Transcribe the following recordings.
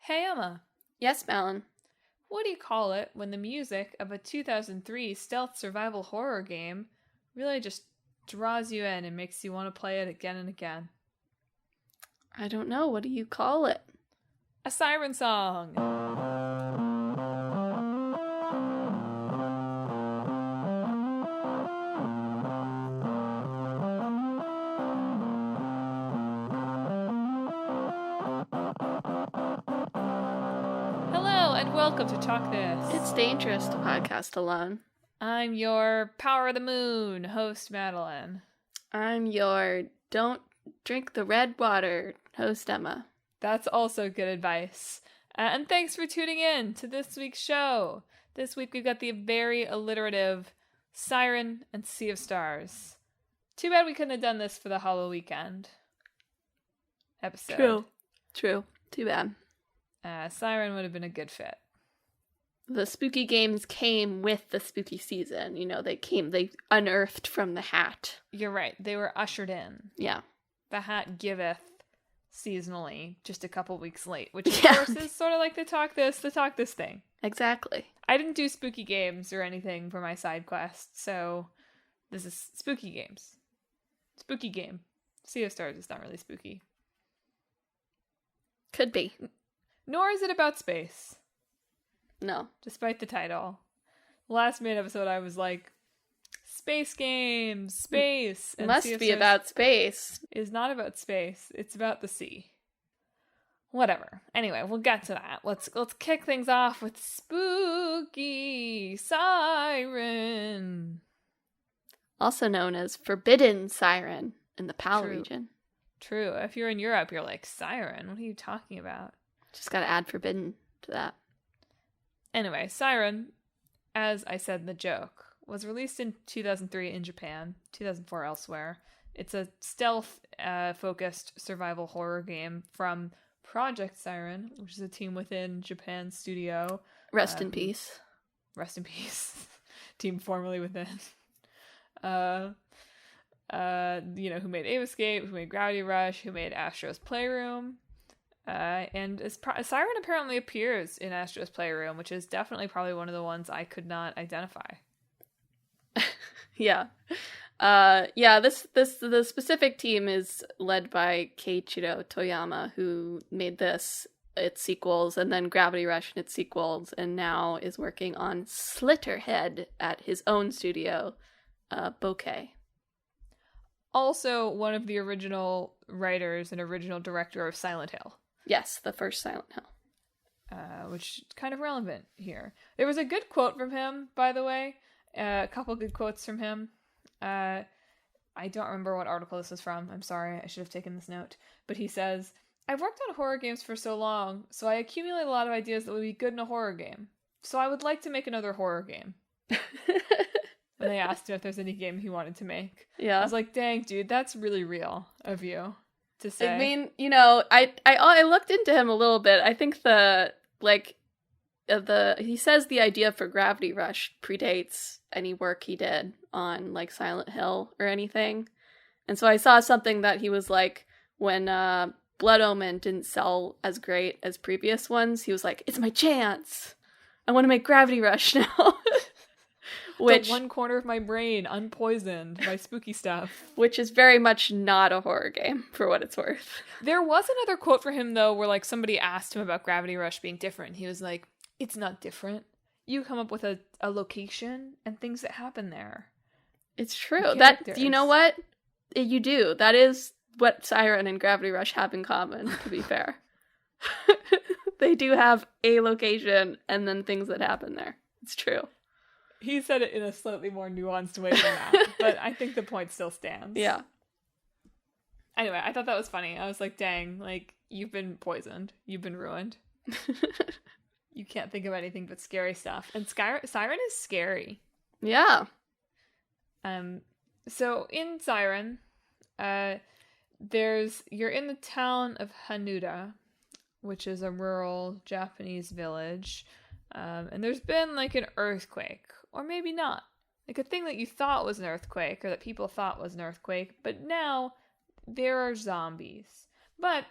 Hey Emma, Yes, Madelyn. what do you call it when the music of a 2003 stealth survival horror game really just draws you in and makes you want to play it again and again? I don't know. What do you call it? A siren song! Hello and welcome to Talk This. It's dangerous to podcast alone. I'm your Power of the Moon host, Madelyn. I'm your don't drink the red water host, Emma. That's also good advice. And thanks for tuning in to this week's show. This week we've got the very alliterative Siren and Sea of Stars. Too bad we couldn't have done this for the Hollow Weekend episode. True. Too bad. Siren would have been a good fit. The spooky games came with the spooky season. You know, they unearthed from the hat. You're right. They were ushered in. Yeah. The hat giveth seasonally, just a couple weeks late, which of course is sort of like the Talk This thing. Exactly. I didn't do spooky games or anything for my side quest, so this is spooky games. Spooky game. Sea of Stars is not really spooky. Could be. Nor is it about space, No. despite the title. Last main episode I was like, space games, space. And Must Sea of be Stars about space. is not about space, it's about the sea. Whatever. Anyway, we'll get to that. Let's kick things off with spooky Siren. Also known as Forbidden Siren in the PAL True. region. True. If you're in Europe, you're like, Siren? What are you talking about? Just gotta add Forbidden to that. Anyway, Siren, as I said in the joke, was released in 2003 in Japan, 2004 elsewhere. It's a stealth-focused survival horror game from Project Siren, which is a team within Japan's studio. Rest in peace. Rest in peace. Team formerly within. Who made Ape Escape, who made Gravity Rush, who made Astro's Playroom. And Siren apparently appears in Astro's Playroom, which is definitely probably one of the ones I could not identify. Yeah. The specific team is led by Keiichiro Toyama, who made its sequels, and then Gravity Rush and its sequels, and now is working on Slitterhead at his own studio, Bokeh. Also, one of the original writers and original director of Silent Hill. Yes, the first Silent Hill. Which is kind of relevant here. There was a good quote from him, by the way. A couple good quotes from him. I don't remember what article this was from. I'm sorry, I should have taken this note. But he says, I've worked on horror games for so long, so I accumulate a lot of ideas that would be good in a horror game. So I would like to make another horror game. When they asked him if there's any game he wanted to make. Yeah. I was like, dang, dude, that's really real of you to say. I mean, I looked into him a little bit. I think he says the idea for Gravity Rush predates any work he did on like Silent Hill or anything. And so I saw something that he was like, when Blood Omen didn't sell as great as previous ones, he was like, it's my chance. I want to make Gravity Rush now. The one corner of my brain unpoisoned by spooky stuff. Which is very much not a horror game, for what it's worth. There was another quote for him, though, where like somebody asked him about Gravity Rush being different. He was like, it's not different. You come up with a location and things that happen there. It's true. You know what? You do. That is what Siren and Gravity Rush have in common, to be fair. They do have a location and then things that happen there. It's true. He said it in a slightly more nuanced way than that, but I think the point still stands. Yeah. Anyway, I thought that was funny. I was like, dang, like, you've been poisoned. You've been ruined. You can't think of anything but scary stuff. And Siren is scary. Yeah. So in Siren, you're in the town of Hanuda, which is a rural Japanese village. And there's been like an earthquake, or maybe not. Like a thing that you thought was an earthquake, or that people thought was an earthquake, but now there are zombies. But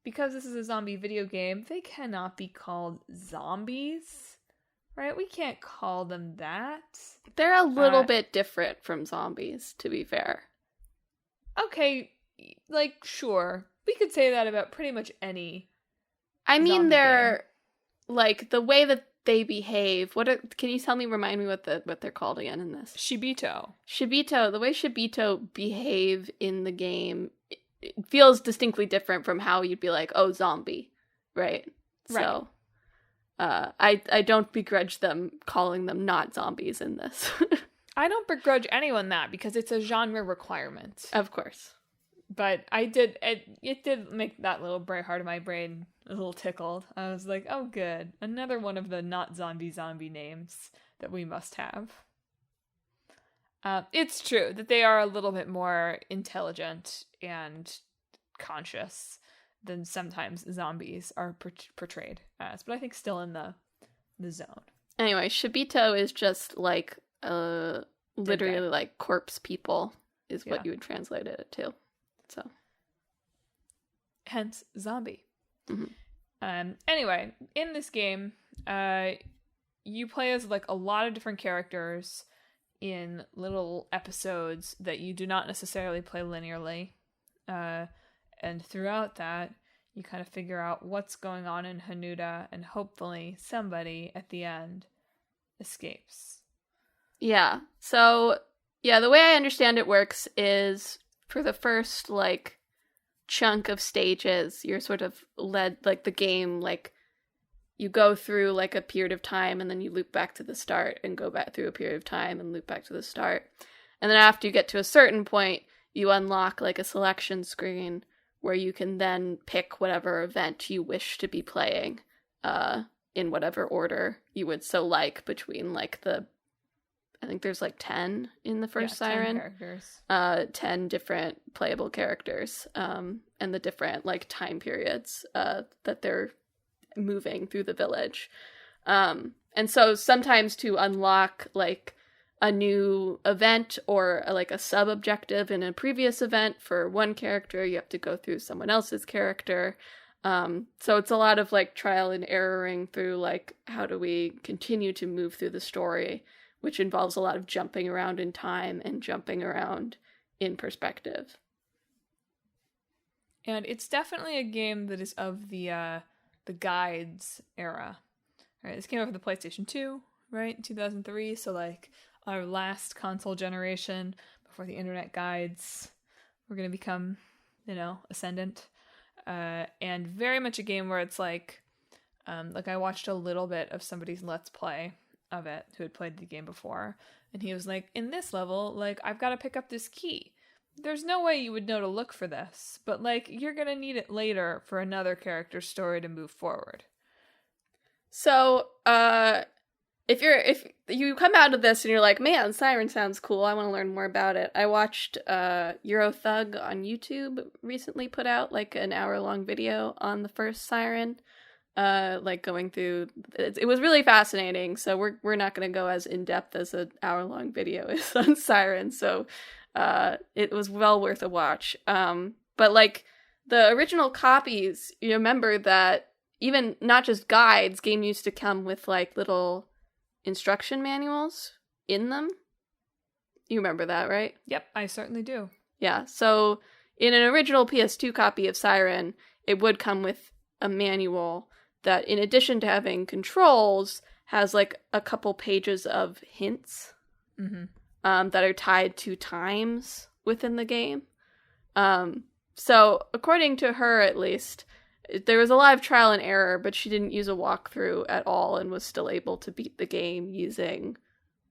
because this is a zombie video game, they cannot be called zombies, right? We can't call them that. They're a little bit different from zombies, to be fair. Okay, like, sure. We could say that about pretty much any I mean, zombie they're, game. like, the way that they behave. Can you remind me what they're called again in this? Shibito. The way Shibito behave in the game, it feels distinctly different from how you'd be like, oh, zombie, right? So, I don't begrudge them calling them not zombies in this. I don't begrudge anyone that, because it's a genre requirement. Of course. But it did make that little heart of my brain a little tickled. I was like, oh good, another one of the not zombie names that we must have. It's true that they are a little bit more intelligent and conscious than sometimes zombies are portrayed as, but I think still in the zone. Anyway, Shibito is just like literally like corpse people is what you would translate it to. So, hence zombie. Mm-hmm. Anyway, in this game, you play as like a lot of different characters in little episodes that you do not necessarily play linearly. And throughout that, you kind of figure out what's going on in Hanuta, and hopefully somebody at the end escapes. Yeah. So, yeah, the way I understand it works is for the first, like, chunk of stages, you're sort of led, like, the game, like, you go through, like, a period of time, and then you loop back to the start, and go back through a period of time, and loop back to the start. And then after you get to a certain point, you unlock, like, a selection screen where you can then pick whatever event you wish to be playing, in whatever order you would so like between, like, I think there's like 10 in the first Siren. 10 characters. 10 different playable characters, and the different like time periods that they're moving through the village. And so sometimes to unlock like a new event or like a sub-objective in a previous event for one character, you have to go through someone else's character. So it's a lot of like trial and erroring through like how do we continue to move through the story, which involves a lot of jumping around in time and jumping around in perspective. And it's definitely a game that is of the guides era. All right, this came out for the PlayStation 2, right, in 2003. So like our last console generation before the internet guides were going to become, ascendant. And very much a game where it's like I watched a little bit of somebody's Let's Play of it who had played the game before, and he was like, in this level, like, I've got to pick up this key. There's no way you would know to look for this, but like, you're gonna need it later for another character's story to move forward. So, if you come out of this and you're like, man, Siren sounds cool, I want to learn more about it. I watched Eurothug on YouTube recently put out like an hour-long video on the first Siren. Like going through, it was really fascinating. So we're not going to go as in depth as an hour-long video is on Siren. So, it was well worth a watch. But like the original copies, you remember that even not just guides, game used to come with like little instruction manuals in them. You remember that, right? Yep, I certainly do. Yeah. So in an original PS2 copy of Siren, it would come with a manual that, in addition to having controls, has like a couple pages of hints that are tied to times within the game. So according to her, at least, there was a lot of trial and error, but she didn't use a walkthrough at all and was still able to beat the game using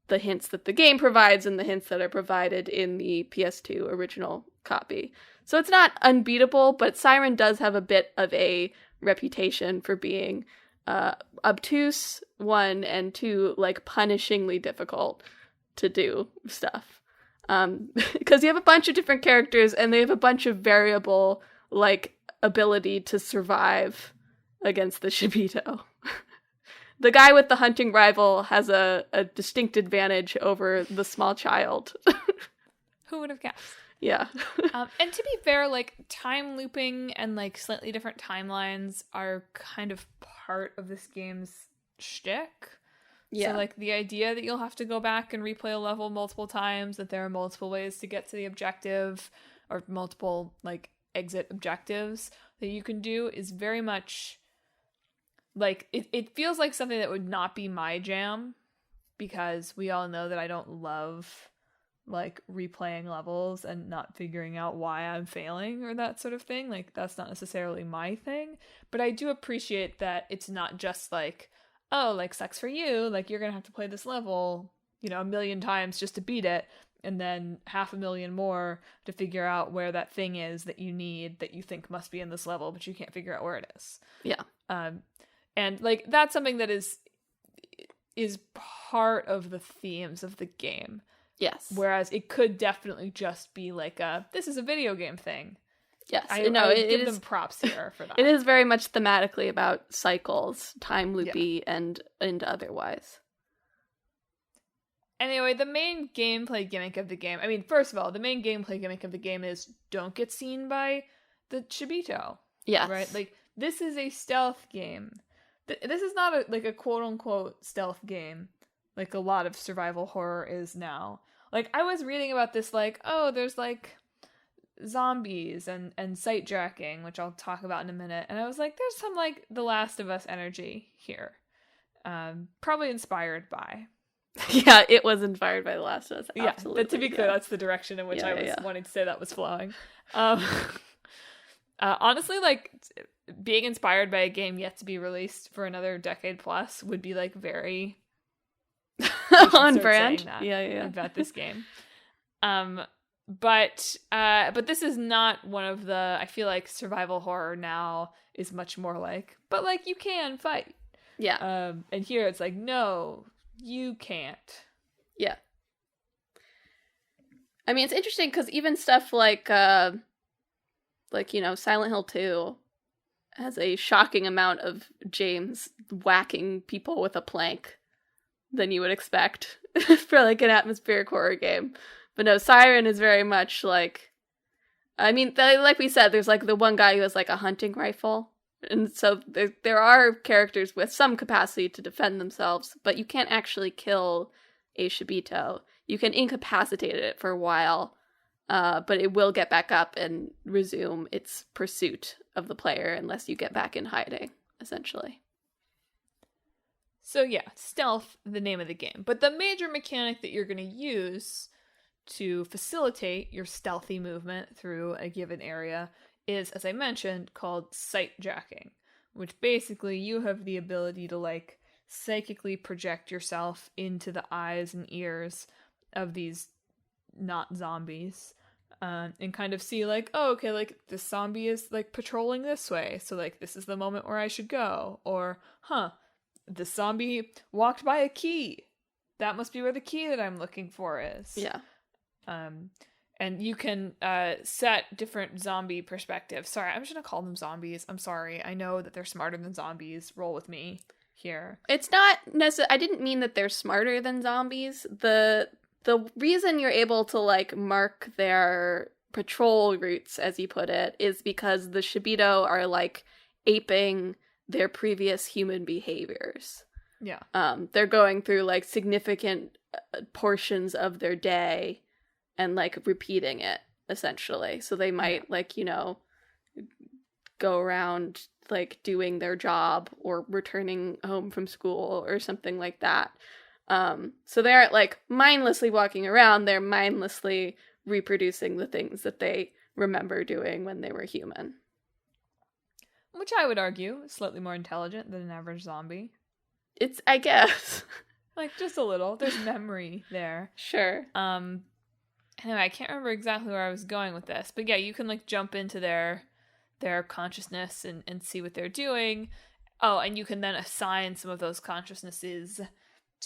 the hints that the game provides and the hints that are provided in the PS2 original copy. So it's not unbeatable, but Siren does have a bit of a reputation for being obtuse, one, and two, like, punishingly difficult to do stuff. Because you have a bunch of different characters, and they have a bunch of variable, like, ability to survive against the Shibito. The guy with the hunting rifle has a distinct advantage over the small child. Who would have guessed? Yeah. And to be fair, like, time looping and, like, slightly different timelines are kind of part of this game's shtick. Yeah. So, like, the idea that you'll have to go back and replay a level multiple times, that there are multiple ways to get to the objective, or multiple, like, exit objectives that you can do is very much, like, it feels like something that would not be my jam, because we all know that I don't love, like, replaying levels and not figuring out why I'm failing or that sort of thing. Like, that's not necessarily my thing. But I do appreciate that it's not just like, oh, like, sucks for you, like, you're gonna have to play this level, you know, 1,000,000 times just to beat it, and then 500,000 more to figure out where that thing is that you need, that you think must be in this level, but you can't figure out where it is. Yeah. And, like, that's something that is part of the themes of the game. Yes. Whereas it could definitely just be like this is a video game thing. Yes. I give them props here for that. It is very much thematically about cycles, time loopy, and otherwise. Anyway, the main gameplay gimmick of the game, I mean, first of all, the main gameplay gimmick of the game is don't get seen by the Chibito. Yes. Right? Like, this is a stealth game. This is not a quote-unquote stealth game, like a lot of survival horror is now. Like, I was reading about this, like, oh, there's, like, zombies and sight jacking, which I'll talk about in a minute. And I was like, there's some, like, The Last of Us energy here. Probably inspired by. Yeah, it was inspired by The Last of Us. Absolutely. Yeah, to be clear, that's the direction in which I was wanting to say that was flowing. Honestly, like, being inspired by a game yet to be released for another decade plus would be, like, very on brand. Yeah. About this game. But this is not one of the, I feel like survival horror now is much more like, but, like, you can fight. Yeah. And here it's like, no, you can't. Yeah. I mean, it's interesting because even stuff like, you know, Silent Hill 2 has a shocking amount of James whacking people with a plank than you would expect for, like, an atmospheric horror game. But no, Siren is very much like, I mean, like we said, there's, like, the one guy who has, like, a hunting rifle. And so there are characters with some capacity to defend themselves, but you can't actually kill a Shibito. You can incapacitate it for a while, but it will get back up and resume its pursuit of the player unless you get back in hiding, essentially. So yeah, stealth, the name of the game. But the major mechanic that you're going to use to facilitate your stealthy movement through a given area is, as I mentioned, called sight jacking, which basically you have the ability to, like, psychically project yourself into the eyes and ears of these not zombies, and kind of see, like, oh, okay, like, this zombie is, like, patrolling this way, so, like, this is the moment where I should go. Or, this zombie walked by a key. That must be where the key that I'm looking for is. Yeah. And you can set different zombie perspectives. Sorry, I'm just going to call them zombies. I'm sorry. I know that they're smarter than zombies. Roll with me here. It's not necessarily... I didn't mean that they're smarter than zombies. The reason you're able to, like, mark their patrol routes, as you put it, is because the Shibito are, like, aping their previous human behaviors. Yeah. They're going through, like, significant portions of their day and, like, repeating it, essentially. So they might, like, you know, go around, like, doing their job or returning home from school or something like that. So they aren't, like, mindlessly walking around. They're mindlessly reproducing the things that they remember doing when they were human. Which I would argue is slightly more intelligent than an average zombie. It's, I guess. Like, just a little. There's memory there. Sure. Anyway, I can't remember exactly where I was going with this, but yeah, you can, like, jump into their consciousness and see what they're doing. Oh, and you can then assign some of those consciousnesses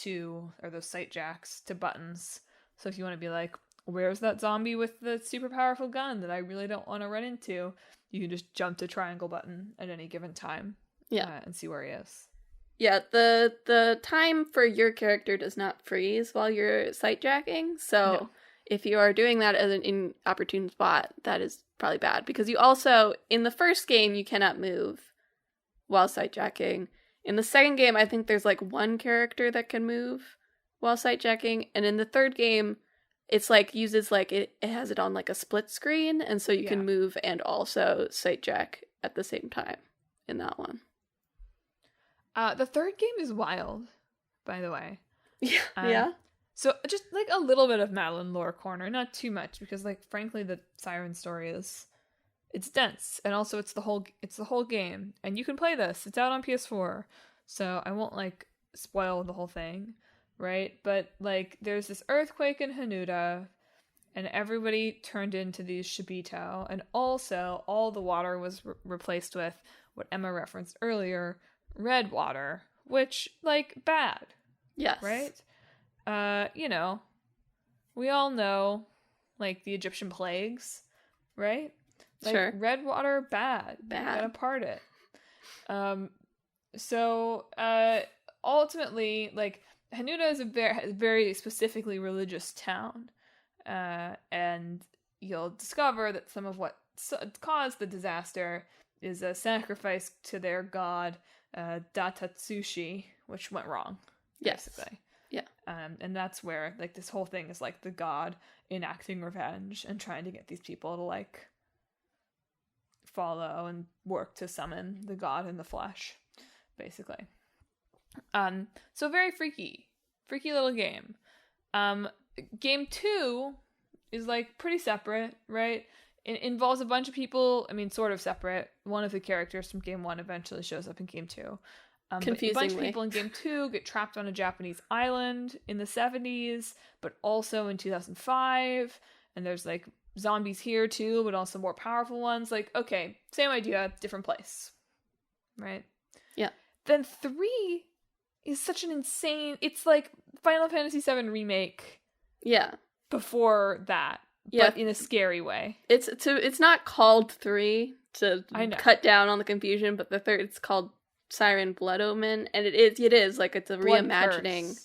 or those sight jacks to buttons. So if you want to be like, where's that zombie with the super powerful gun that I really don't want to run into, you can just jump to triangle button at any given time. Yeah. And see where he is. Yeah, the time for your character does not freeze while you're sight jacking, so... No. if you are doing that as an inopportune spot, that is probably bad. Because you also, in the first game, you cannot move while sightjacking. In the second game, I think there's like one character that can move while sightjacking. And in the third game, it's like uses like it has it on like a split screen. And so you can move and also sightjack at the same time in that one. The third game is wild, by the way. Yeah. Yeah. So just like a little bit of Madelyn lore corner, not too much, because like frankly the Siren story it's dense, and also it's the whole game, and you can play this. It's out on PS4, so I won't like spoil the whole thing, right? But like there's this earthquake in Hanuta, and everybody turned into these Shibito, and also all the water was replaced with what Emma referenced earlier, red water, which like bad. Yes. Right? We all know, like, the Egyptian plagues, right? Like, sure. Red water, bad. Bad. Gotta part it. Ultimately, like, Hanuta is a very specifically religious town. And you'll discover that some of what caused the disaster is a sacrifice to their god, Datatsushi, which went wrong. Yes. Basically. Yeah. And that's where, like, this whole thing is, like, the god enacting revenge and trying to get these people to, like, follow and work to summon the god in the flesh, basically. So very freaky little game. Game 2 is, like, pretty separate, right? It involves a bunch of people, I mean, sort of separate. One of the characters from Game 1 eventually shows up in Game 2. Confusingly. A bunch of people in Game 2 get trapped on a Japanese island in the 70s, but also in 2005. And there's, like, zombies here, too, but also more powerful ones. Like, okay, same idea, different place. Right? Yeah. Then 3 is such an insane... It's like Final Fantasy VII Remake. Yeah. Before that. But in a scary way. It's not called 3 to cut down on the confusion, but the third, it's called Siren Blood Omen, and it is like it's a reimagining.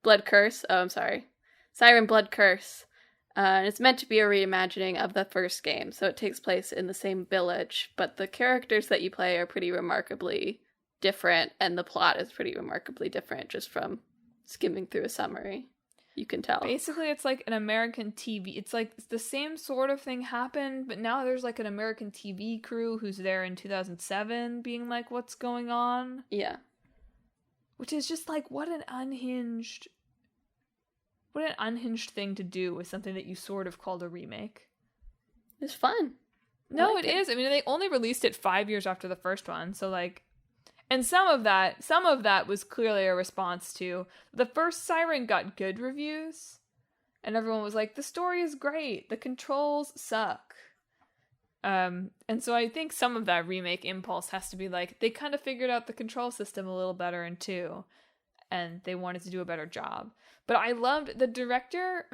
Blood Curse. Oh, I'm sorry. Siren Blood Curse. And it's meant to be a reimagining of the first game, so it takes place in the same village, but the characters that you play are pretty remarkably different, and the plot is pretty remarkably different just from skimming through a summary. You can tell. Basically, it's like an American TV. It's like the same sort of thing happened, but now there's like an American TV crew who's there in 2007 being like, what's going on? Yeah. Which is just like, what an unhinged thing to do with something that you sort of called a remake. It's fun. No, it is. I mean, they only released it 5 years after the first one, so like... And some of that was clearly a response to the first Siren got good reviews, and everyone was like, the story is great, the controls suck. And so I think some of that remake impulse has to be like, they kind of figured out the control system a little better in 2, and they wanted to do a better job. But I loved the director.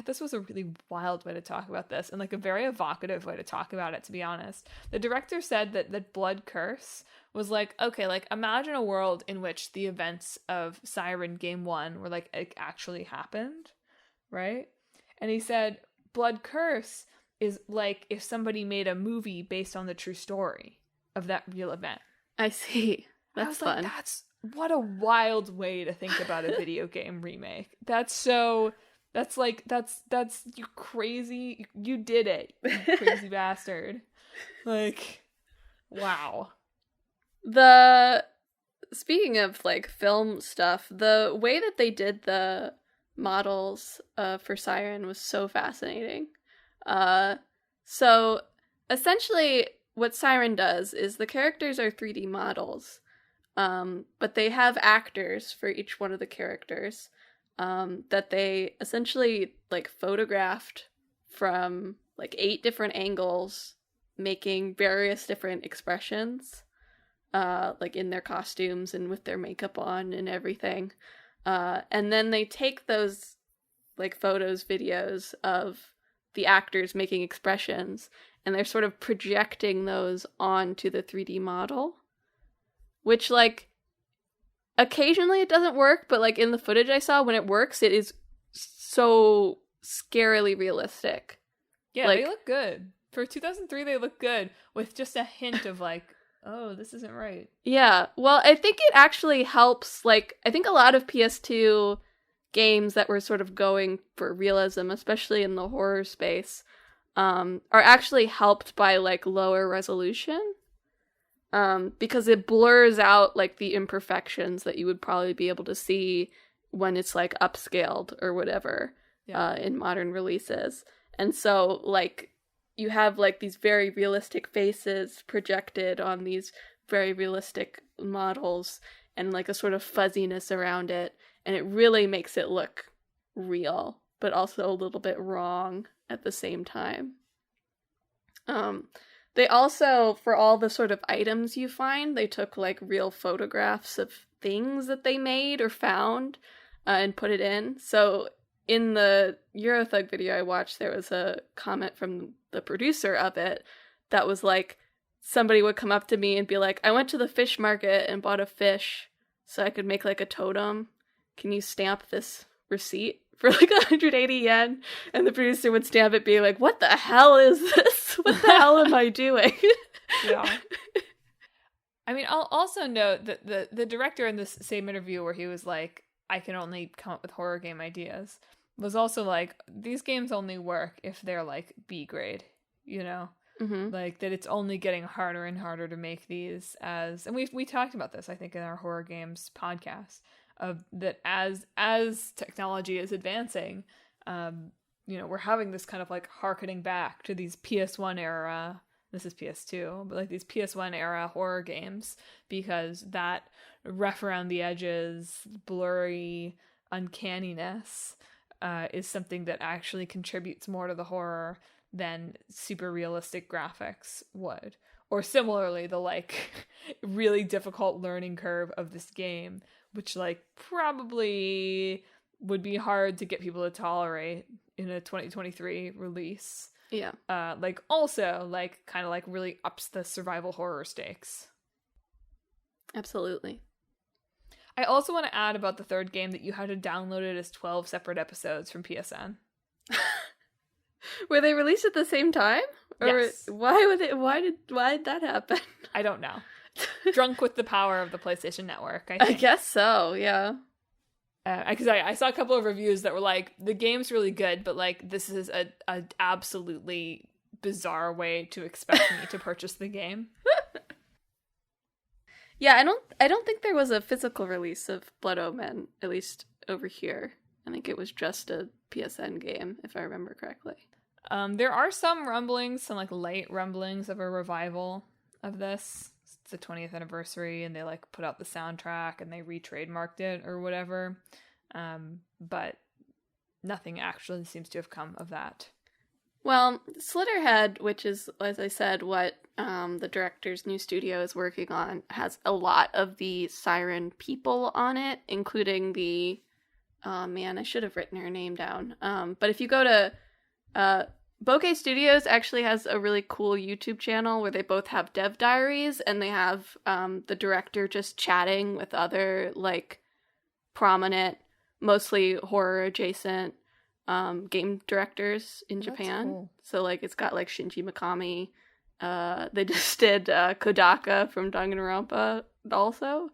This was a really wild way to talk about this, and like a very evocative way to talk about it, to be honest. The director said that Blood Curse was like, okay, like imagine a world in which the events of Siren Game 1 were like it actually happened, right? And he said Blood Curse is like if somebody made a movie based on the true story of that real event. I see. That's fun. Like, what a wild way to think about a video game remake. That's you crazy, you did it, you crazy bastard. Like, wow. Speaking of like film stuff, the way that they did the models for Siren was so fascinating. So essentially what Siren does is the characters are 3D models, but they have actors for each one of the characters that they essentially like photographed from like 8 different angles, making various different expressions. Like in their costumes and with their makeup on and everything. And then they take those like photos, videos of the actors making expressions, and they're sort of projecting those onto the 3D model, which like occasionally it doesn't work, but like in the footage I saw, when it works, it is so scarily realistic. Yeah, like, they look good. For 2003, they look good with just a hint of like, oh, this isn't right. Yeah, well, I think it actually helps. Like, I think a lot of PS2 games that were sort of going for realism, especially in the horror space, are actually helped by like lower resolution, because it blurs out like the imperfections that you would probably be able to see when it's like upscaled or whatever, in modern releases. And so like you have like these very realistic faces projected on these very realistic models and like a sort of fuzziness around it, and it really makes it look real but also a little bit wrong at the same time. They also, for all the sort of items you find, they took like real photographs of things that they made or found, and put it in. So in the Eurothug video I watched, there was a comment from the producer of it that was like, somebody would come up to me and be like, I went to the fish market and bought a fish so I could make like a totem. Can you stamp this receipt for like 180 yen? And the producer would stamp it, being like, what the hell is this? What the hell am I doing? Yeah. I mean, I'll also note that the director in this same interview where he was like, I can only come up with horror game ideas, was also like, these games only work if they're like B grade, you know? Mm-hmm. Like that it's only getting harder and harder to make these as, and we talked about this, I think, in our horror games podcast, of that as technology is advancing, you know, we're having this kind of like harkening back to these PS1 era, this is PS2, but like these PS1 era horror games, because that rough around the edges, blurry uncanniness is something that actually contributes more to the horror than super realistic graphics would. Or similarly, the like really difficult learning curve of this game, which like probably would be hard to get people to tolerate in a 2023 release. Yeah. Like also like kind of like really ups the survival horror stakes. Absolutely. I also want to add about the third game that you had to download it as 12 separate episodes from PSN. Were they released at the same time? Or Yes. why did that happen? I don't know. Drunk with the power of the PlayStation Network, I I think. guess so, yeah. Because I saw a couple of reviews that were like, the game's really good, but like this is a absolutely bizarre way to expect me to purchase the game. Yeah, I don't think there was a physical release of Blood Omen, at least over here. I think it was just a PSN game, if I remember correctly. There are some rumblings, some like light rumblings of a revival of this. It's the 20th anniversary, and they like put out the soundtrack and they re-trademarked it or whatever. But nothing actually seems to have come of that. Well, Slitterhead, which is, as I said, what the director's new studio is working on, has a lot of the Siren people on it, including the... Oh man, I should have written her name down. But if you go to... Bokeh Studios actually has a really cool YouTube channel where they both have dev diaries, and they have the director just chatting with other, like, prominent, mostly horror-adjacent game directors in Japan. Cool. So, like, it's got, like, Shinji Mikami. They just did Kodaka from Danganronpa also.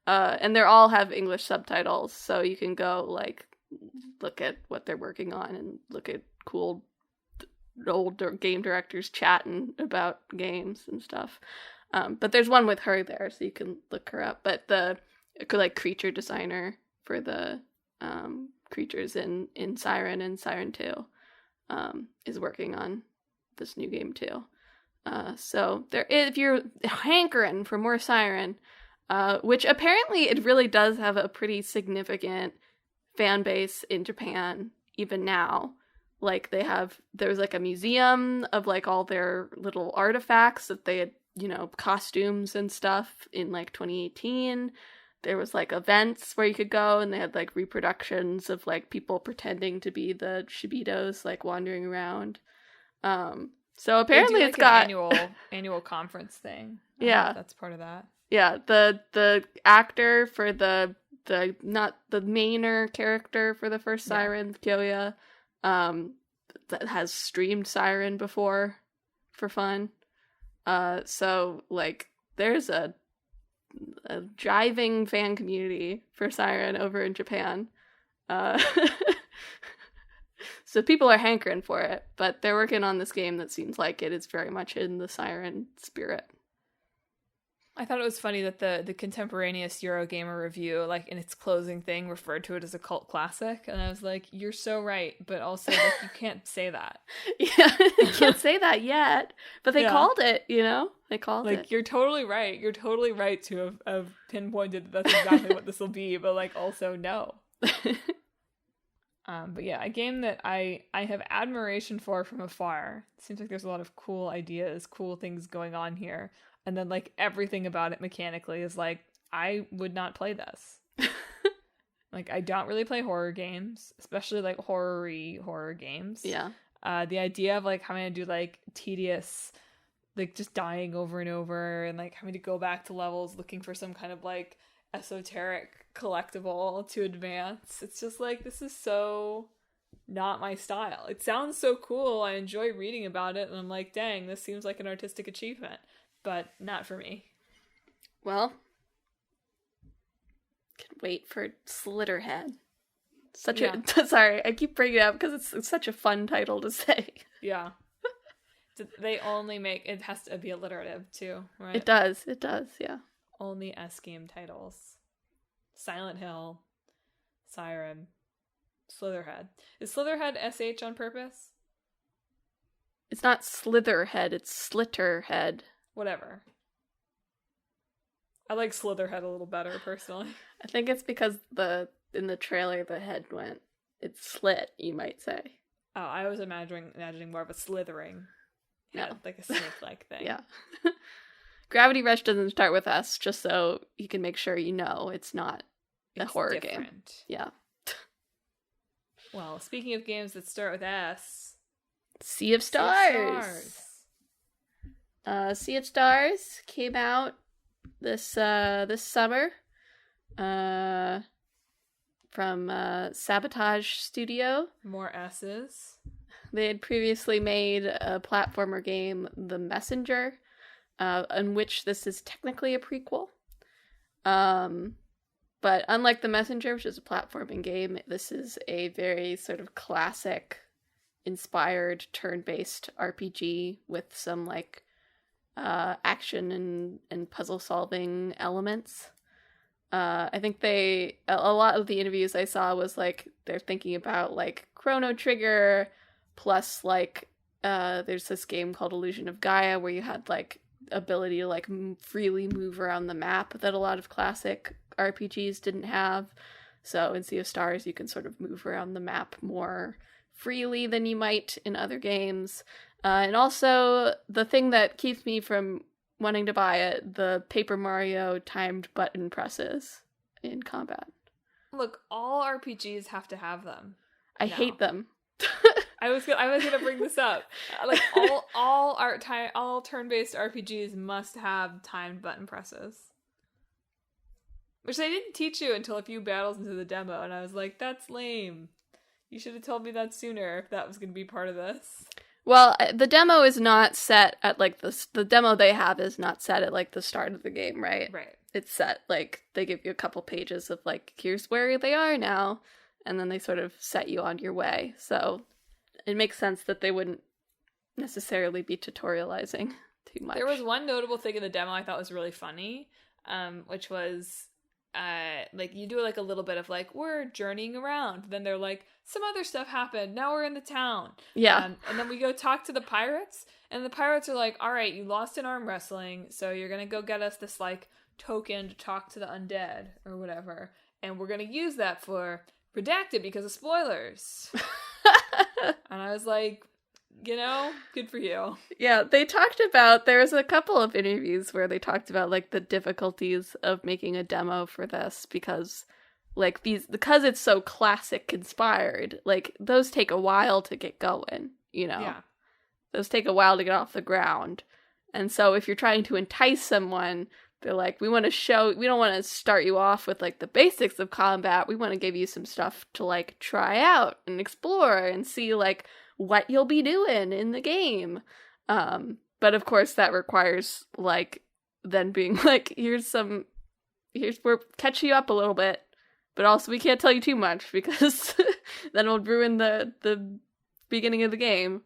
And they all have English subtitles, so you can go, like, look at what they're working on and look at cool old game directors chatting about games and stuff. But there's one with her there, so you can look her up. But the, like, creature designer for the creatures in Siren and Siren 2 is working on this new game too. So there, if you're hankering for more Siren, which apparently it really does have a pretty significant fan base in Japan even now. Like there was like a museum of like all their little artifacts that they had, you know, costumes and stuff in like 2018. There was like events where you could go, and they had like reproductions of like people pretending to be the Shibitos, like wandering around. So apparently it's got annual conference thing. Yeah, that's part of that. Yeah, the actor for the not the mainer character for the first Siren, Kyoya, that has streamed Siren before for fun. So like there's a driving fan community for Siren over in Japan. So people are hankering for it, but they're working on this game that seems like it is very much in the Siren spirit. I thought it was funny that the contemporaneous Eurogamer review, like in its closing thing, referred to it as a cult classic, and I was like, "You're so right," but also like you can't say that. Yeah, you can't say that yet, but they called it. You know, they called it. Like you're totally right. You're totally right to have pinpointed that that's exactly what this will be, but like also no. But yeah, a game that I have admiration for from afar. It seems like there's a lot of cool ideas, cool things going on here. And then, like, everything about it mechanically is like, I would not play this. Like, I don't really play horror games, especially, like, horror games. Yeah. The idea of, like, having to do, like, tedious, like, just dying over and over and, like, having to go back to levels looking for some kind of, like, esoteric collectible to advance. It's just, like, this is so not my style. It sounds so cool. I enjoy reading about it, and I'm like, dang, this seems like an artistic achievement. But not for me. Well, can wait for Slitterhead. Sorry, I keep bringing it up because it's such a fun title to say. Yeah. They only make, it has to be alliterative too, right? It does, yeah. Only S-game titles. Silent Hill, Siren, Slitherhead. Is Slitherhead SH on purpose? It's not Slitherhead, it's Slitterhead. Whatever. I like Slitherhead a little better, personally. I think it's because in the trailer the head went. It's slit, you might say. Oh, I was imagining more of a slithering head, like a snake-like thing. Yeah. Gravity Rush doesn't start with S, just so you can make sure you know it's not a horror game. Yeah. Well, speaking of games that start with S... Sea of Stars! Sea of Stars came out this summer from Sabotage Studio. More S's. They had previously made a platformer game, The Messenger, in which this is technically a prequel. But unlike The Messenger, which is a platforming game, this is a very sort of classic inspired turn-based RPG with some like action and puzzle solving elements. I think a lot of the interviews I saw was like they're thinking about like Chrono Trigger plus like there's this game called Illusion of Gaia where you had like ability to like freely move around the map that a lot of classic RPGs didn't have. So in Sea of Stars you can sort of move around the map more freely than you might in other games. And also, the thing that keeps me from wanting to buy it, the Paper Mario timed button presses in combat. Look, all RPGs have to have them. I hate them. I was gonna bring this up. Like all turn-based RPGs must have timed button presses. Which they didn't teach you until a few battles into the demo, and I was like, that's lame. You should have told me that sooner if that was going to be part of this. Well, the demo is not set at, like, the demo they have is not set at, like, the start of the game, right? Right. It's set, like, they give you a couple pages of, like, here's where they are now, and then they sort of set you on your way. So it makes sense that they wouldn't necessarily be tutorializing too much. There was one notable thing in the demo I thought was really funny, which was... like you do like a little bit of like we're journeying around, then they're like some other stuff happened, now we're in the town, and then we go talk to the pirates, and the pirates are like, all right, you lost in arm wrestling, so you're gonna go get us this like token to talk to the undead or whatever, and we're gonna use that for redacted because of spoilers. And I was like, you know, good for you. Yeah, they talked about, there was a couple of interviews where they talked about, like, the difficulties of making a demo for this, because, like, because it's so classic inspired, like, those take a while to get going, you know? Yeah. Those take a while to get off the ground. And so if you're trying to entice someone, They're like, we don't want to start you off with like the basics of combat. We want to give you some stuff to like try out and explore and see like what you'll be doing in the game. But of course that requires like then being like, we're catching you up a little bit, but also we can't tell you too much because then it'll ruin the beginning of the game,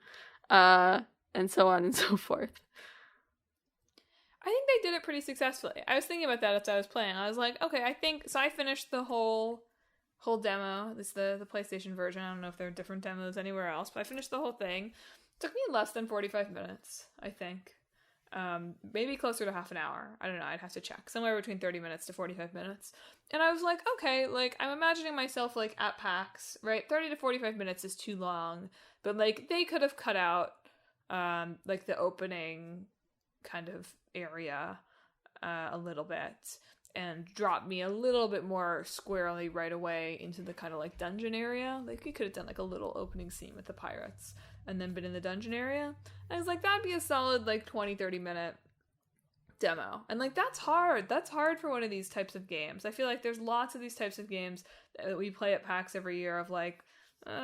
and so on and so forth. I think they did it pretty successfully. I was thinking about that as I was playing. I was like, okay, I finished the whole demo. This is the PlayStation version. I don't know if there are different demos anywhere else, but I finished the whole thing. It took me less than 45 minutes, I think. Maybe closer to half an hour. I don't know, I'd have to check. Somewhere between 30 minutes to 45 minutes. And I was like, okay, like, I'm imagining myself, like, at PAX, right? 30 to 45 minutes is too long. But, like, they could have cut out, like, the opening kind of area a little bit and dropped me a little bit more squarely right away into the kind of, like, dungeon area. Like, we could have done, like, a little opening scene with the pirates and then been in the dungeon area. And I was like, that'd be a solid, like, 20-30 minute demo. And, like, that's hard. That's hard for one of these types of games. I feel like there's lots of these types of games that we play at PAX every year of, like,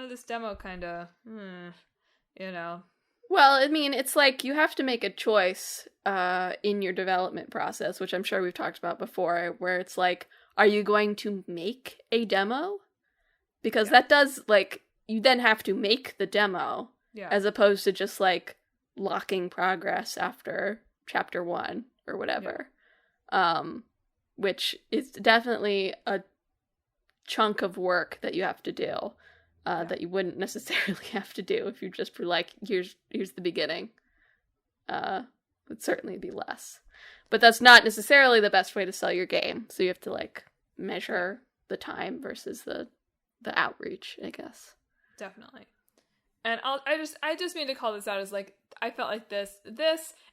this demo kind of, you know. Well, I mean, it's like you have to make a choice in your development process, which I'm sure we've talked about before, where it's like, are you going to make a demo? Because that does, like, you then have to make the demo, as opposed to just, like, locking progress after chapter 1 or whatever. Which is definitely a chunk of work that you have to do. That you wouldn't necessarily have to do if you just were like, here's the beginning. Would certainly be less. But that's not necessarily the best way to sell your game. So you have to like measure the time versus the outreach, I guess. Definitely. And I just mean to call this out as like, I felt like this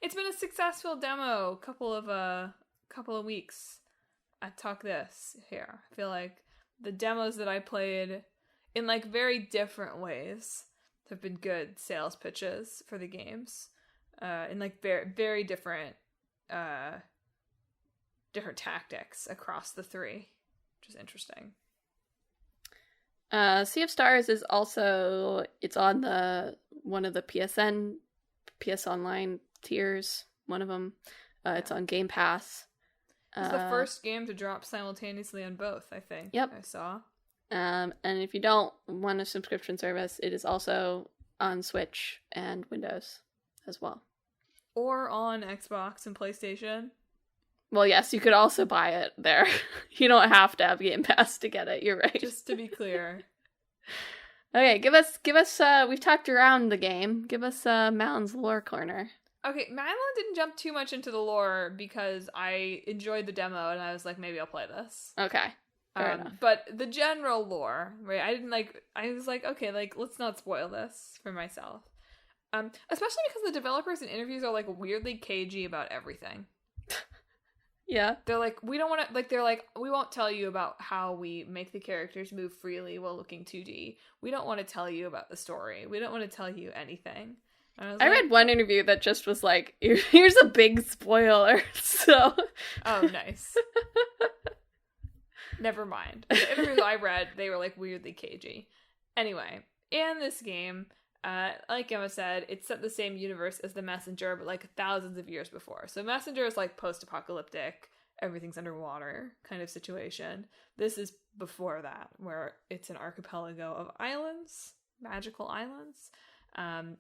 it's been a successful demo couple of weeks at Talk This here. I feel like the demos that I played in like very different ways have been good sales pitches for the games, in like very, very different tactics across the three, which is interesting. Sea of Stars is also, it's on one of the PS Online tiers, one of them. It's on Game Pass. It's the first game to drop simultaneously on both, I think. Yep. I saw. And if you don't want a subscription service, it is also on Switch and Windows as well. Or on Xbox and PlayStation. Well, yes, you could also buy it there. You don't have to have Game Pass to get it, you're right. Just to be clear. Okay, give us, we've talked around the game. Give us Madelyn's lore corner. Okay, Madelyn didn't jump too much into the lore because I enjoyed the demo and I was like, maybe I'll play this. Okay. Fair enough. But the general lore, right? I was like, okay, like, let's not spoil this for myself. Especially because the developers in interviews are like weirdly cagey about everything. Yeah. They're like, we don't want to, like, they're like, we won't tell you about how we make the characters move freely while looking 2D. We don't want to tell you about the story. We don't want to tell you anything. I read one interview that just was like, here's a big spoiler, so. Oh, nice. Never mind. The interviews I read, they were like weirdly cagey. Anyway, in this game, like Emma said, it's set the same universe as The Messenger, but like thousands of years before. So Messenger is like post-apocalyptic, everything's underwater kind of situation. This is before that, where it's an archipelago of islands, magical islands.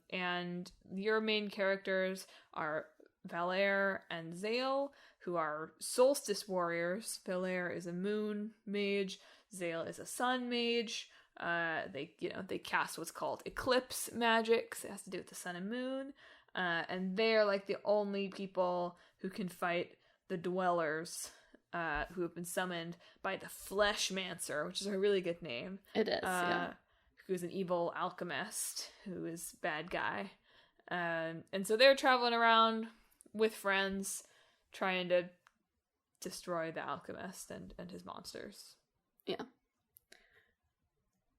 And your main characters are Valere and Zale, who are solstice warriors. Valere is a moon mage, Zale is a sun mage. They cast what's called eclipse magic, so it has to do with the sun and moon. And they're like the only people who can fight the dwellers, who have been summoned by the Fleshmancer, which is a really good name. It is, yeah. Who's an evil alchemist, who is bad guy. And so they're traveling around with friends, trying to destroy the alchemist and his monsters. Yeah.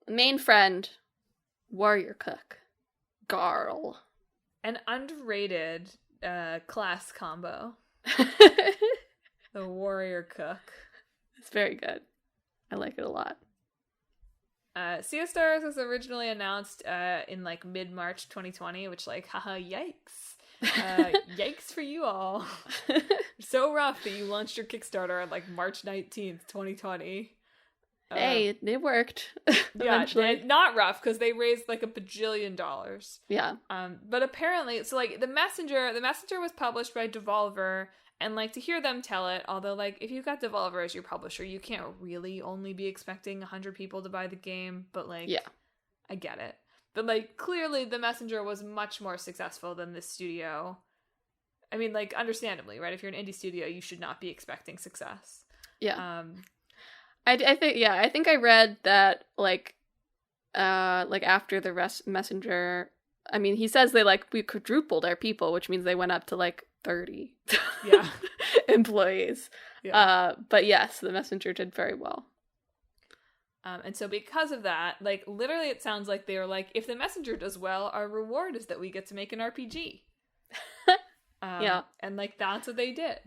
Main friend, warrior cook, Garl. An underrated class combo. The warrior cook. It's very good. I like it a lot. Sea of Stars was originally announced in like mid-March 2020, which like, haha, yikes. Yikes for you all. So rough that you launched your Kickstarter on like March 19th, 2020. Hey, it worked. Yeah, not rough because they raised like $1 bajillion. Yeah. But apparently, so like the Messenger was published by Devolver, and like to hear them tell it, although like if you've got Devolver as your publisher, you can't really only be expecting 100 people to buy the game, but like, yeah, I get it. But like clearly the Messenger was much more successful than this studio. I mean, like understandably, right? If you're an indie studio, you should not be expecting success. Yeah. I think I read that like after the Messenger, I mean, he says we quadrupled our people, which means they went up to like 30 employees. Yeah. But yes, the Messenger did very well. And so because of that, like literally it sounds like they were like, if the Messenger does well, our reward is that we get to make an RPG. Yeah. And like that's what they did.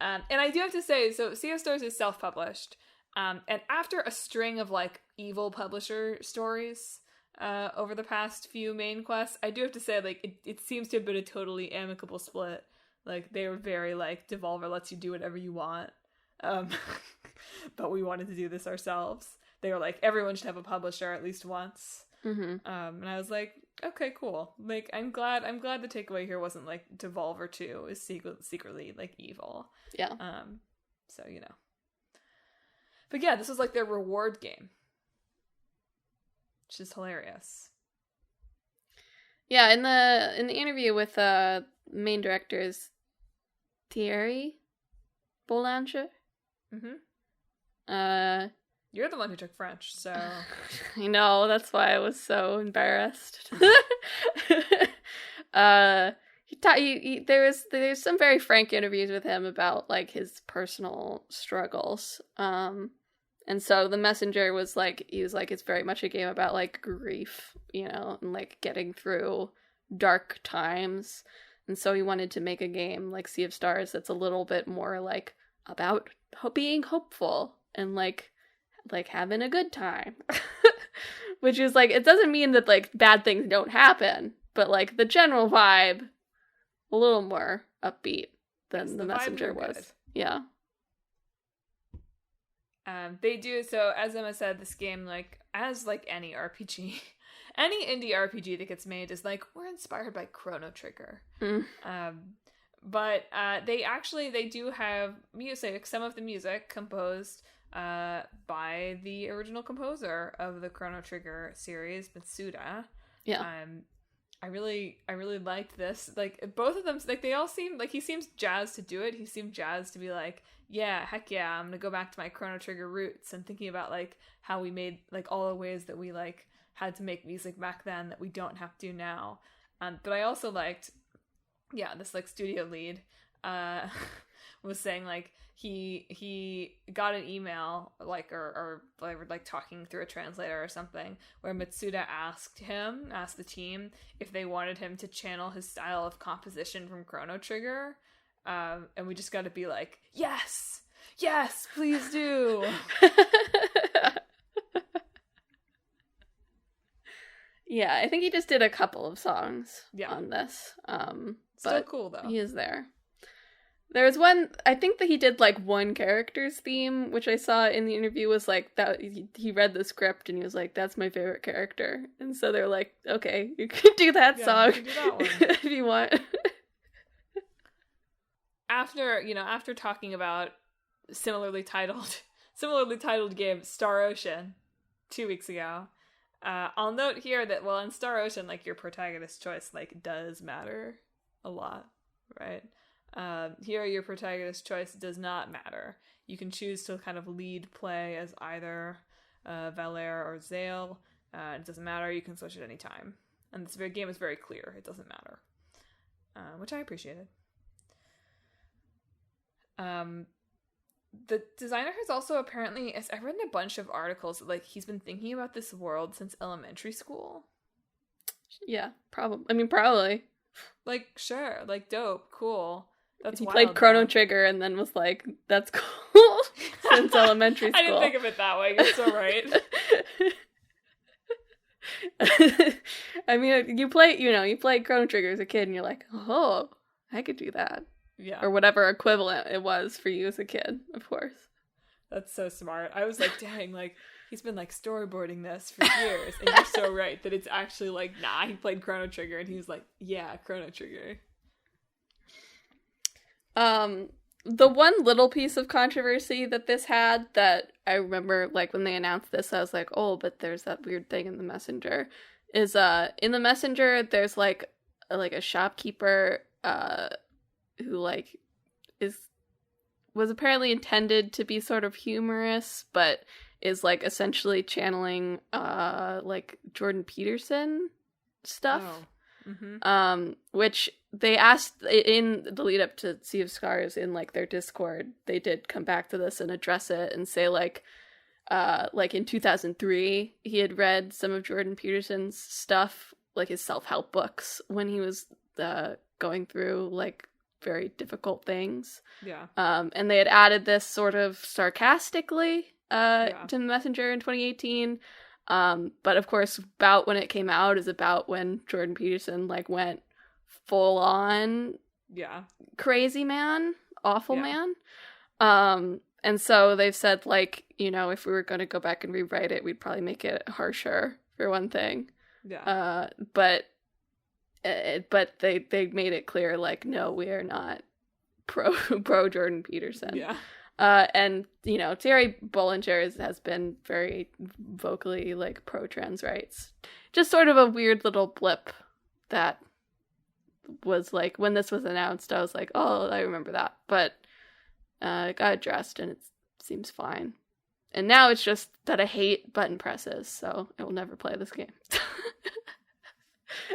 And I do have to say, so Sea of Stars is self-published. And after a string of like evil publisher stories over the past few main quests, I do have to say like it seems to have been a totally amicable split. Like they were very like, Devolver lets you do whatever you want. But we wanted to do this ourselves. They were like, everyone should have a publisher at least once. Mm-hmm. And I was like, okay, cool. Like I'm glad the takeaway here wasn't like Devolver 2 is secretly like evil. Yeah. So you know. But yeah, this was like their reward game. Which is hilarious. Yeah, in the interview with main directors Thierry Boulanger. Mm-hmm. You're the one who took French, so I know, that's why I was so embarrassed. There's some very frank interviews with him about like his personal struggles. And so the Messenger was like, it's very much a game about like grief, you know, and like getting through dark times. And so he wanted to make a game like Sea of Stars that's a little bit more like about being hopeful and like having a good time. Which is like, it doesn't mean that like bad things don't happen, but like the general vibe a little more upbeat than the Messenger was. Good. Yeah. They do, so as Emma said, this game, like, as like any RPG, any indie RPG that gets made is like, we're inspired by Chrono Trigger. But they do have music, some of the music composed by the original composer of the Chrono Trigger series, Mitsuda. Yeah. I really liked this. Like both of them, like they all seem like he seems jazzed to do it. He seemed jazzed to be like, yeah, heck yeah, I'm gonna go back to my Chrono Trigger roots and thinking about like how we made like all the ways that we like had to make music back then that we don't have to now. But I also liked, yeah, this like studio lead was saying like he got an email like or they were like talking through a translator or something where Mitsuda asked the team if they wanted him to channel his style of composition from Chrono Trigger, and we just got to be like, yes, please do. Yeah, I think he just did a couple of songs on this. Still cool though. He is there. There was one, I think that he did like one character's theme, which I saw in the interview was like that he read the script and he was like, that's my favorite character. And so they're like, okay, you can do that song you can do that one. if you want. After talking about similarly titled game Star Ocean 2 weeks ago, I'll note here that in Star Ocean, like your protagonist choice like does matter a lot, right? Here, your protagonist choice does not matter. You can choose to kind of lead play as either Valere or Zale. It doesn't matter. You can switch at any time. And this game is very clear. It doesn't matter. Which I appreciated. The designer has also apparently, I've read a bunch of articles that, like, he's been thinking about this world since elementary school. Yeah, probably. I mean, probably. Like, sure. Like, dope. Cool. That's he wild, played Chrono man. Trigger and then was like, "That's cool." Since elementary school. I didn't think of it that way. You're so right. I mean, you played Chrono Trigger as a kid, and you're like, "Oh, I could do that," Yeah. or whatever equivalent it was for you as a kid, of course. That's so smart. I was like, dang, like, he's been, like, storyboarding this for years. And you're so right that it's actually, like, nah, he played Chrono Trigger. And he was like, yeah, Chrono Trigger. The one little piece of controversy that this had that I remember, like, when they announced this, I was like, oh, but there's that weird thing in the Messenger, is, in the Messenger, there's, like a shopkeeper, who, like, was apparently intended to be sort of humorous, but is, like, essentially channeling, like, Jordan Peterson stuff. Oh. Mm-hmm. Which they asked in the lead up to Sea of Scars in, like, their Discord, they did come back to this and address it and say, like in 2003, he had read some of Jordan Peterson's stuff, like his self-help books, when he was going through, like, very difficult things. Yeah. And they had added this sort of sarcastically to the Messenger in 2018. But of course, about when it came out is about when Jordan Peterson, like, went full on crazy man, awful man. And so they've said, like, if we were going to go back and rewrite it, we'd probably make it harsher, for one thing. Yeah. But they made it clear, like, no, we are not pro Jordan Peterson. Yeah. And, Thierry Bollinger has been very vocally, like, pro-trans rights. Just sort of a weird little blip that was, like, when this was announced, I was like, oh, I remember that. But it got addressed, and it seems fine. And now it's just that I hate button presses, so I will never play this game.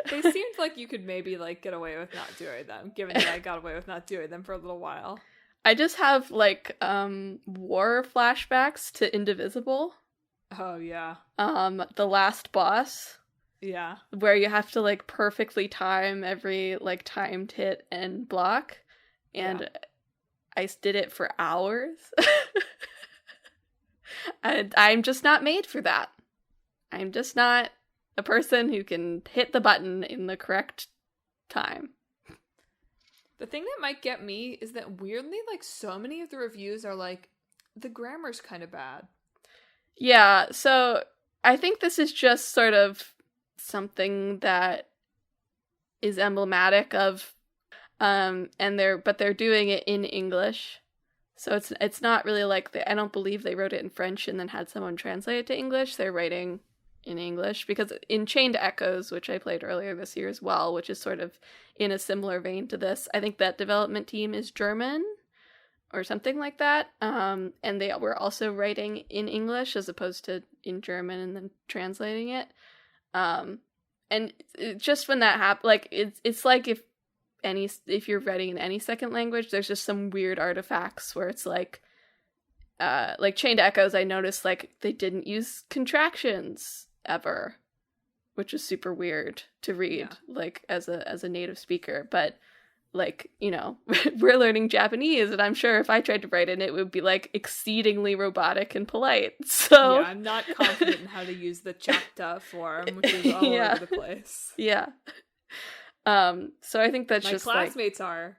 They seemed like you could maybe, like, get away with not doing them, given that I got away with not doing them for a little while. I just have, like, war flashbacks to Indivisible. Oh, yeah. The last boss. Yeah. Where you have to, like, perfectly time every, like, timed hit and block. And I did it for hours. And I'm just not made for that. I'm just not a person who can hit the button in the correct time. The thing that might get me is that weirdly, like, so many of the reviews are like, the grammar's kind of bad. Yeah, so I think this is just sort of something that is emblematic of, and they're doing it in English. So it's not really like, I don't believe they wrote it in French and then had someone translate it to English. They're writing in English, because in Chained Echoes, which I played earlier this year as well, which is sort of in a similar vein to this, I think that development team is German or something like that, and they were also writing in English as opposed to in German and then translating it, and just when that happened, like, it's like if you're writing in any second language, there's just some weird artifacts where it's like Chained Echoes, I noticed, like, they didn't use contractions ever, which is super weird to read, like, as a native speaker. But, like, we're learning Japanese, and I'm sure if I tried to write it would be, like, exceedingly robotic and polite. So yeah, I'm not confident in how to use the chapta form, which is all over the place. Yeah. So I think that's my just classmates are.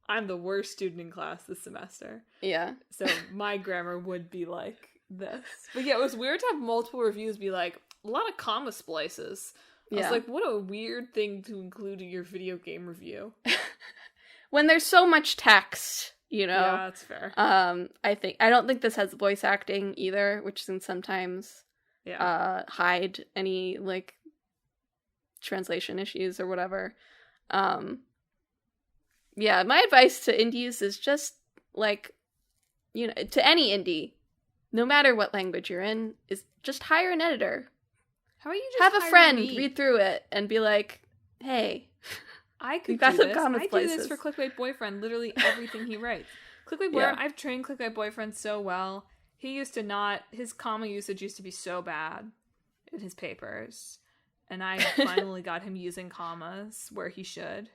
I'm the worst student in class this semester. Yeah. So my grammar would be like this. But yeah, it was weird to have multiple reviews be like, a lot of comma splices. I was like, what a weird thing to include in your video game review. When there's so much text, Yeah, that's fair. I don't think this has voice acting either, which can sometimes hide any, like, translation issues or whatever. Yeah, my advice to indies is just, like, to any indie, no matter what language you're in, is just hire an editor. How about you just have a friend me? read through it and be like, hey, I could do do this. this. I do this for Clickbait Boyfriend, literally everything he writes. Clickbait Boyfriend, I've trained Clickbait Boyfriend so well. He used to not, his comma usage used to be so bad in his papers. And I finally got him using commas where he should.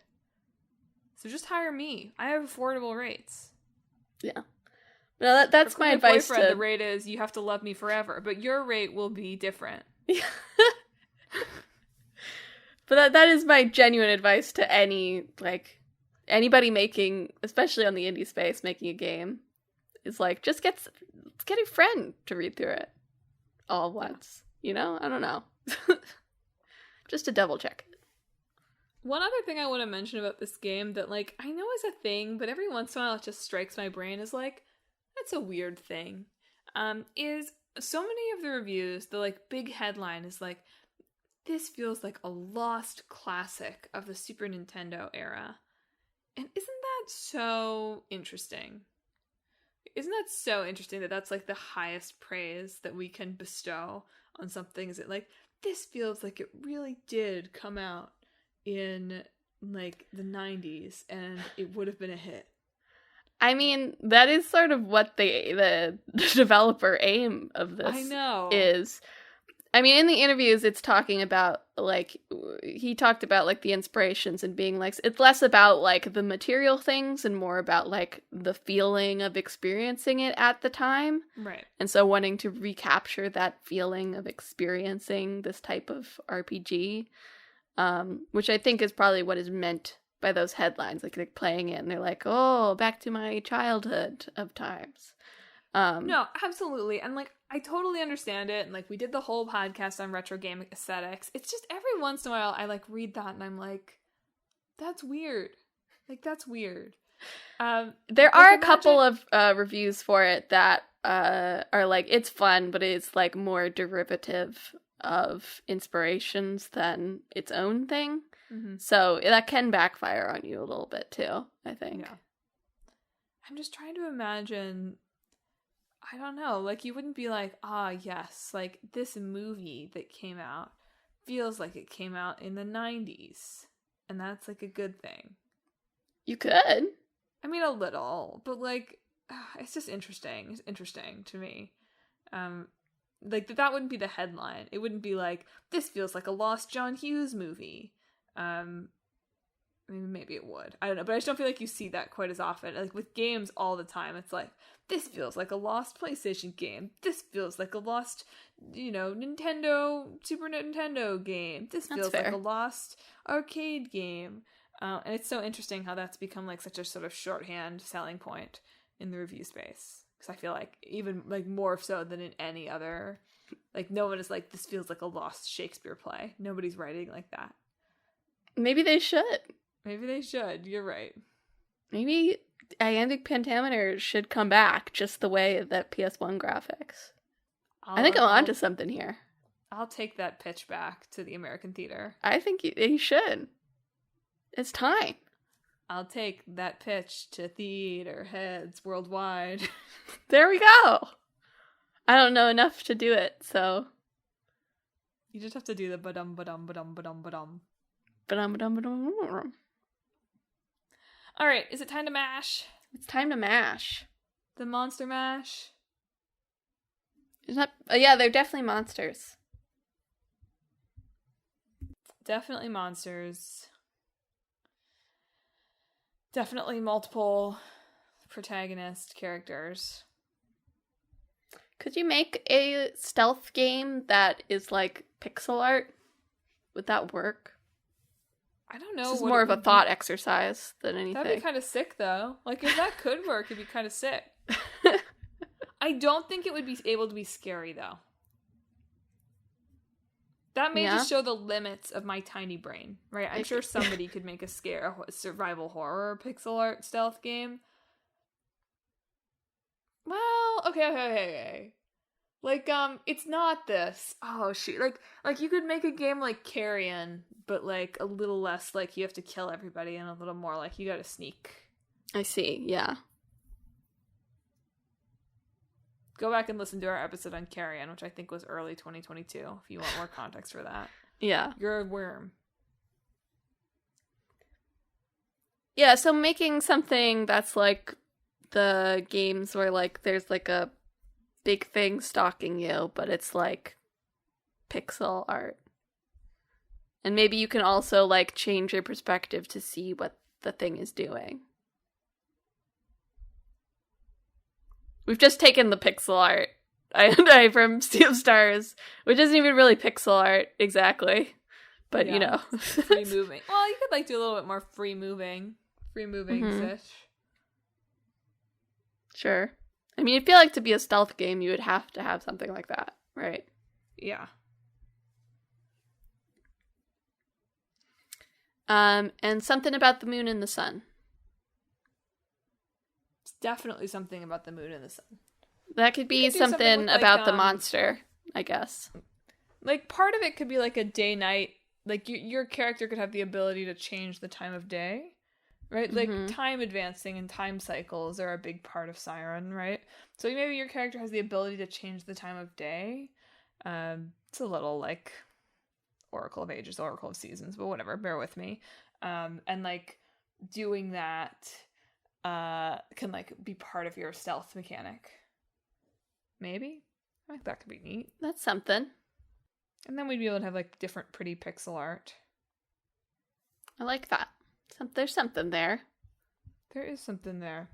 So just hire me. I have affordable rates. Yeah. No, that's my advice. Boyfriend, the rate is you have to love me forever, but your rate will be different. Yeah. But that is my genuine advice to anybody making, especially on the indie space, making a game, is like, just get a friend to read through it all at once. You know? I don't know. Just to double check it. One other thing I want to mention about this game that, like, I know is a thing, but every once in a while it just strikes my brain as like, that's a weird thing. Is so many of the reviews, the like big headline is like, this feels like a lost classic of the Super Nintendo era. And isn't that so interesting? Isn't that so interesting that that's like the highest praise that we can bestow on something? Is it like, this feels like it really did come out in like the 90s and it would have been a hit. I mean, that is sort of what the developer aim of this is. I mean, in the interviews, it's talking about, like, he talked about, like, the inspirations and being, like, it's less about, like, the material things and more about, like, the feeling of experiencing it at the time. Right. And so wanting to recapture that feeling of experiencing this type of RPG, which I think is probably what is meant by those headlines. Like, they're playing it and they're like, oh, back to my childhood of times. No, absolutely. And, like, I totally understand it. And, like, we did the whole podcast on retro game aesthetics. It's just every once in a while I, like, read that and I'm like, that's weird. Like, that's weird. There are a couple of reviews for it that are, like, it's fun, but it's, like, more derivative of inspirations than its own thing. Mm-hmm. So that can backfire on you a little bit, too, I think. Yeah. I'm just trying to imagine... I don't know, like, you wouldn't be like, yes, like, this movie that came out feels like it came out in the 90s, and that's, like, a good thing. You could. I mean, a little, but, like, it's just interesting. It's interesting to me. Like, that wouldn't be the headline. It wouldn't be like, this feels like a lost John Hughes movie. I mean, maybe it would. I don't know, but I just don't feel like you see that quite as often. Like, with games all the time, it's like, this feels like a lost PlayStation game. This feels like a lost, Super Nintendo game. This feels like a lost arcade game. And it's so interesting how that's become, like, such a sort of shorthand selling point in the review space. Because I feel like even, like, more so than in any other, like, no one is like, this feels like a lost Shakespeare play. Nobody's writing like that. Maybe they should. Maybe they should. You're right. Maybe Iambic Pentameter should come back just the way that PS1 graphics. I think I'm onto something here. I'll take that pitch back to the American theater. I think you should. It's time. I'll take that pitch to theater heads worldwide. There we go. I don't know enough to do it, so. You just have to do the ba-dum, ba-dum, ba-dum, ba-dum, ba-dum. Ba-dum, ba-dum, ba-dum. All right, is it time to mash? It's time to mash. The monster mash? It's not. Yeah, they're definitely monsters. Definitely monsters. Definitely multiple protagonist characters. Could you make a stealth game that is like pixel art? Would that work? I don't know. This is more of a thought exercise than anything. That'd be kind of sick, though. Like, if that could work, it'd be kind of sick. I don't think it would be able to be scary, though. That may just show the limits of my tiny brain, right? I'm sure somebody could make a survival horror pixel art stealth game. Well, okay. Like, it's not this. Oh, shoot. Like you could make a game like Carrion, but, like, a little less, like, you have to kill everybody and a little more, like, you gotta sneak. I see, yeah. Go back and listen to our episode on Carrion, which I think was early 2022, if you want more context for that. Yeah. You're a worm. Yeah, so making something that's like the games where, like, there's, like, a big thing stalking you, but it's, like, pixel art. And maybe you can also, like, change your perspective to see what the thing is doing. We've just taken the pixel art from Sea of Stars, which isn't even really pixel art exactly, but you know, free moving. Well, you could like do a little bit more free moving ish. Sure. I mean, I feel like to be a stealth game, you would have to have something like that, right? Yeah. And something about the moon and the sun. It's definitely something about the moon and the sun. That could be something with, like, about the monster, I guess. Like, part of it could be like a day-night. Like, your character could have the ability to change the time of day, right? Like, time advancing and time cycles are a big part of Siren, right? So maybe your character has the ability to change the time of day. It's a little like Oracle of Ages, Oracle of Seasons, but whatever, bear with me. And like doing that can like be part of your stealth mechanic. Maybe. I think that could be neat. That's something. And then we'd be able to have like different pretty pixel art. I like that. There's something there. There is something there.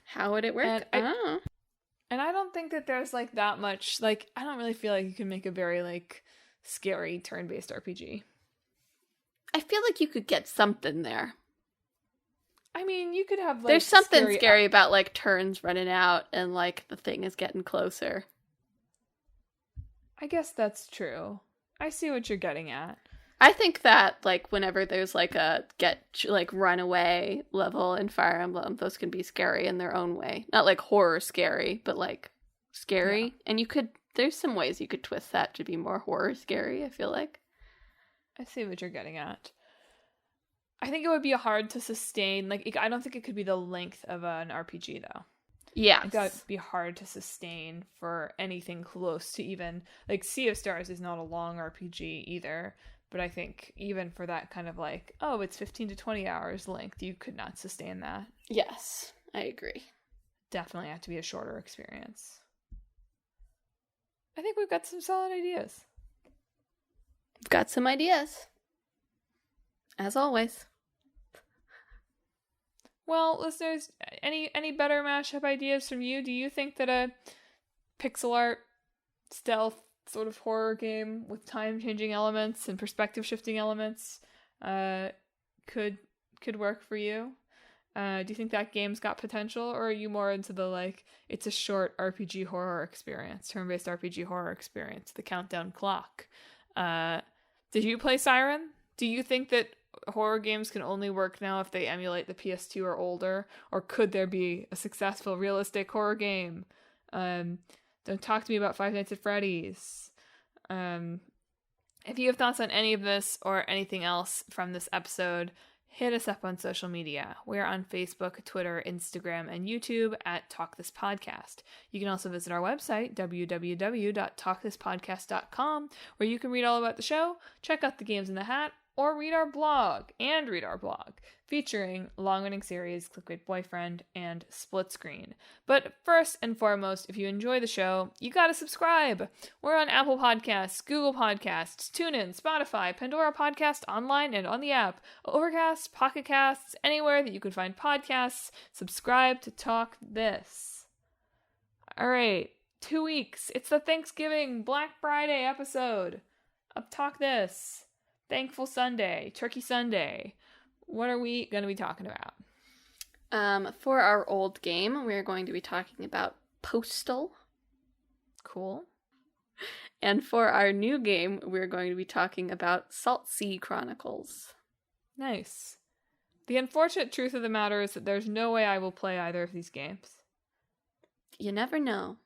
How would it work? And I don't think that there's like that much, like, I don't really feel like you can make a very like scary turn-based RPG. I feel like you could get something there. I mean, you could have like there's something scary about like turns running out and like the thing is getting closer. I guess that's true. I see what you're getting at. I think that like whenever there's like a runaway level in Fire Emblem, those can be scary in their own way. Not like horror scary, but like scary. Yeah. And there's some ways you could twist that to be more horror scary, I feel like. I see what you're getting at. I think it would be hard to sustain, like, I don't think it could be the length of an RPG, though. Yeah. I think that would be hard to sustain for anything close to even, like, Sea of Stars is not a long RPG either, but I think even for that kind of like, oh, it's 15 to 20 hours length, you could not sustain that. Yes, I agree. Definitely have to be a shorter experience. I think we've got some solid ideas. We've got some ideas. As always. Well, listeners, any better mashup ideas from you? Do you think that a pixel art stealth sort of horror game with time-changing elements and perspective-shifting elements could work for you? Do you think that game's got potential, or are you more into the, like, it's a short RPG horror experience, turn-based RPG horror experience, the countdown clock? Did you play Siren? Do you think that horror games can only work now if they emulate the PS2 or older, or could there be a successful realistic horror game? Don't talk to me about Five Nights at Freddy's. If you have thoughts on any of this or anything else from this episode, hit us up on social media. We're on Facebook, Twitter, Instagram, and YouTube at Talk This Podcast. You can also visit our website, www.talkthispodcast.com, where you can read all about the show, check out the games in the hat, or read our blog, featuring long-running series Clickbait Boyfriend and Split Screen. But first and foremost, if you enjoy the show, you gotta subscribe. We're on Apple Podcasts, Google Podcasts, TuneIn, Spotify, Pandora Podcast, online and on the app, Overcast, Pocket Casts, anywhere that you can find podcasts. Subscribe to Talk This. All right, 2 weeks. It's the Thanksgiving Black Friday episode of Talk This. Thankful Sunday, Turkey Sunday. What are we going to be talking about? For our old game, we're going to be talking about Postal. Cool. And for our new game, we're going to be talking about Salt Sea Chronicles. Nice. The unfortunate truth of the matter is that there's no way I will play either of these games. You never know.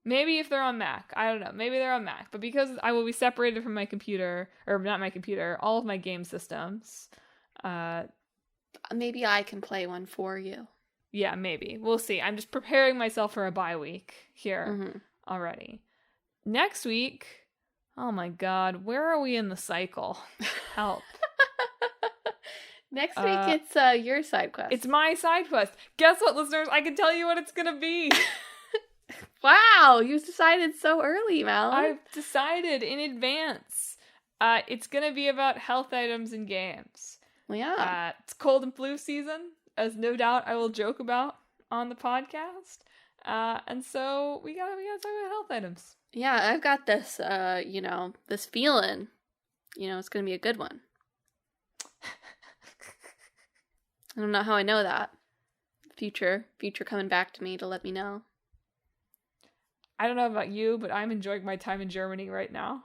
Maybe if they're on Mac. I don't know. Maybe they're on Mac. But because I will be separated from my computer, or not my computer, all of my game systems. Maybe I can play one for you. Yeah, maybe. We'll see. I'm just preparing myself for a bye week here already. Next week, oh my god, where are we in the cycle? Help. Next week, it's your side quest. It's my side quest. Guess what, listeners? I can tell you what it's going to be. Wow, you decided so early, Mal. I've decided in advance. It's going to be about health items in games. Well, yeah. It's cold and flu season, as no doubt I will joke about on the podcast. And so we gotta talk about health items. Yeah, I've got this, this feeling, it's gonna be a good one. I don't know how I know that. Future coming back to me to let me know. I don't know about you, but I'm enjoying my time in Germany right now.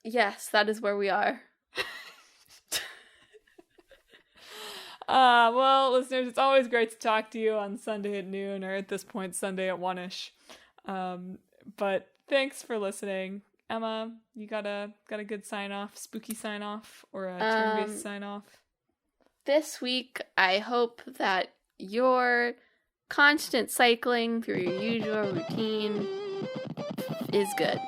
Yes, that is where we are. Well, listeners, it's always great to talk to you on Sunday at noon, or at this point, Sunday at 1-ish. But thanks for listening. Emma, you got a good sign-off, spooky sign-off, or a turn-based sign-off? This week, I hope that your constant cycling through your usual routine is good.